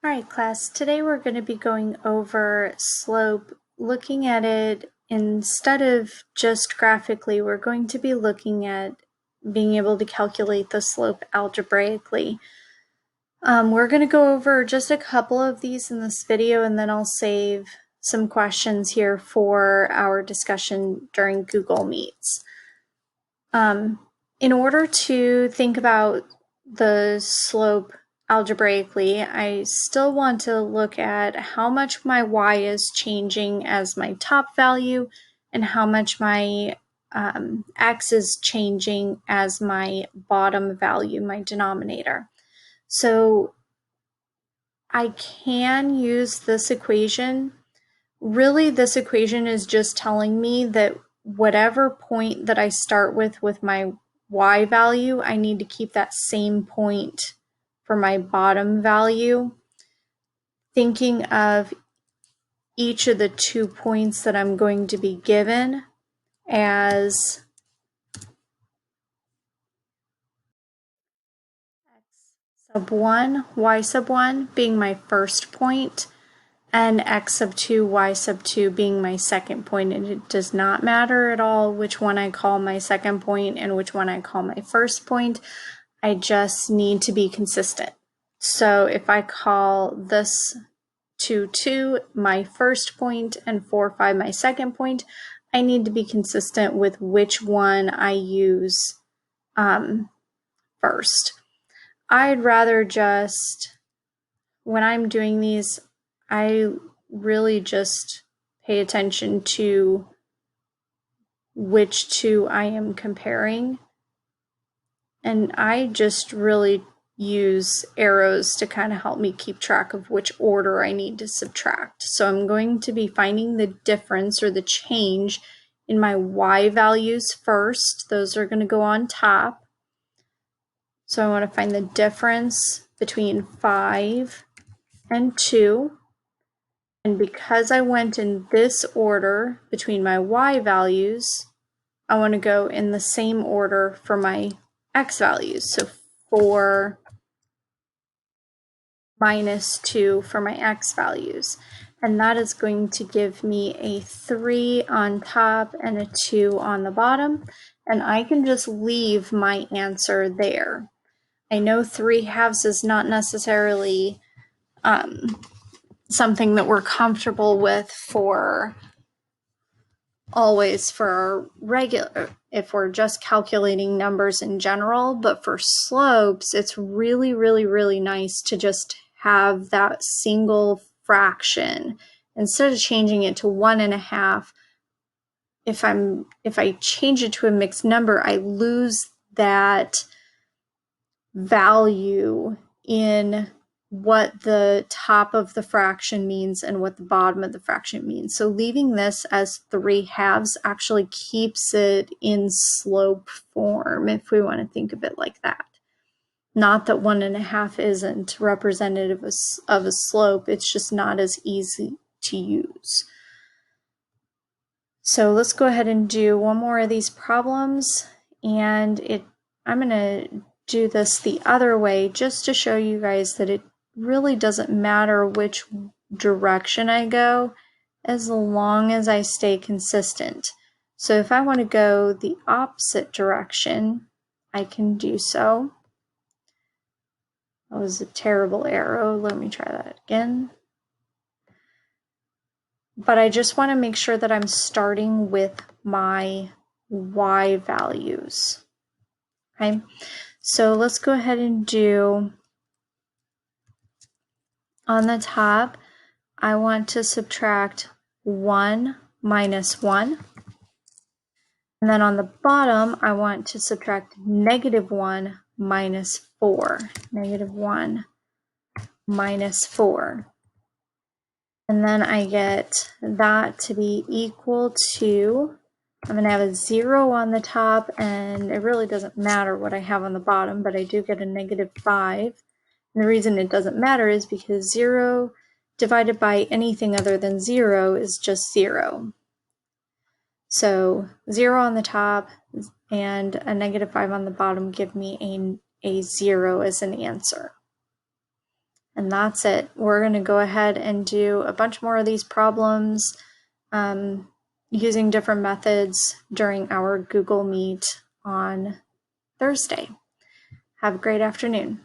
All right, class, today we're going to be going over slope, looking at it instead of just graphically, we're going to be looking at being able to calculate the slope algebraically. We're going to go over just a couple of these in this video, and then I'll save some questions here for our discussion during Google Meets. In order to think about the slope algebraically, I still want to look at how much my y is changing as my top value and how much my x is changing as my bottom value, my denominator. So I can use this equation. Really, this equation is just telling me that whatever point that I start with my y value, I need to keep that same point for my bottom value. Thinking of each of the 2 points that I'm going to be given as x sub 1, y sub 1 being my first point, and x sub 2, y sub 2 being my second point. And it does not matter at all which one I call my second point and which one I call my first point. I just need to be consistent. So if I call this 2, 2 my first point and 4, 5 my second point, I need to be consistent with which one I use first. I'd rather just, when I'm doing these, I really just pay attention to which two I am comparing. And I just really use arrows to kind of help me keep track of which order I need to subtract. So I'm going to be finding the difference or the change in my y values first. Those are going to go on top. So I want to find the difference between 5 and 2. And because I went in this order between my y values, I want to go in the same order for my x values. So 4 minus 2 for my x values. And that is going to give me a 3 on top and a 2 on the bottom. And I can just leave my answer there. I know 3/2 is not necessarily something that we're comfortable with for always for regular, if we're just calculating numbers in general, but for slopes, it's really, really, really nice to just have that single fraction. Instead of changing it to 1.5, if I change it to a mixed number, I lose that value in what the top of the fraction means and what the bottom of the fraction means. So leaving this as 3/2 actually keeps it in slope form, if we want to think of it like that. Not that 1.5 isn't representative of a slope, it's just not as easy to use. So let's go ahead and do one more of these problems, and I'm going to do this the other way just to show you guys that it really doesn't matter which direction I go as long as I stay consistent. So if I want to go the opposite direction, I can do so. That was a terrible arrow. Let me try that again. But I just want to make sure that I'm starting with my y values. Okay, so let's go ahead and do, on the top, I want to subtract 1 minus 1. And then on the bottom, I want to subtract -1 minus 4. -1 minus 4. And then I get that to be equal to, I'm going to have a 0 on the top, and it really doesn't matter what I have on the bottom, but I do get a -5. And the reason it doesn't matter is because 0 divided by anything other than 0 is just 0. So 0 on the top and a -5 on the bottom give me a 0 as an answer. And that's it. We're going to go ahead and do a bunch more of these problems using different methods during our Google Meet on Thursday. Have a great afternoon.